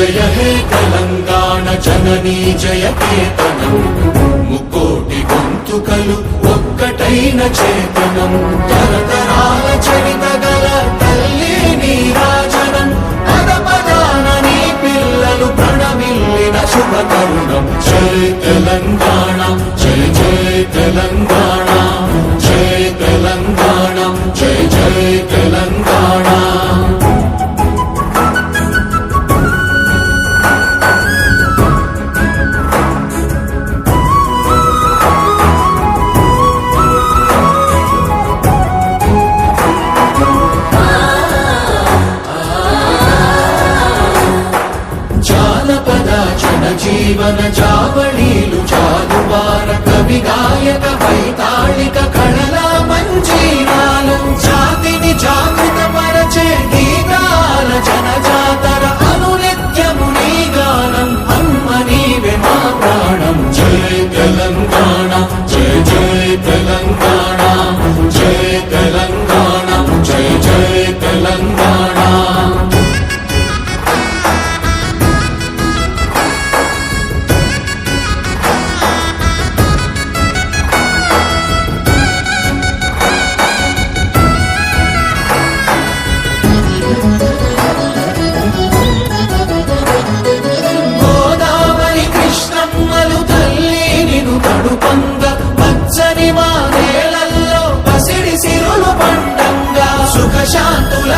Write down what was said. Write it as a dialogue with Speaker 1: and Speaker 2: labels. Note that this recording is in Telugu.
Speaker 1: జయ హే తెలంగాణ జననీ జయ కేతనం ముక్కోటి గొంతుకలు ఒక్కటైన చేతనం తరతరాల చరిత గల తల్లి నీరాజనం పద పదాన నీ పిల్లలు ప్రణమిల్లిన శుభ తరుణం జయ తెలంగాణ జయ జయ తెలంగాణ జయ తెలంగాణ జయ జయ తెలంగాణ జీవన జావళీలు జాలువార కవి గాయక వైతాళిక కళల మంజీరాలు జాతిని జాగృత పరచే గీతాల జనజాతర అనునిత్యము నీ గానం అమ్మ నీవే మా ప్రాణం జయ తెలంగాణ జయ జయ తెలంగాణ జయ తెలంగాణ జయ జయ తెలంగాణ తడుపంగ పచ్చని మా నేలల్లో పసిడి సిరులు పండంగా సుఖ శాంతుల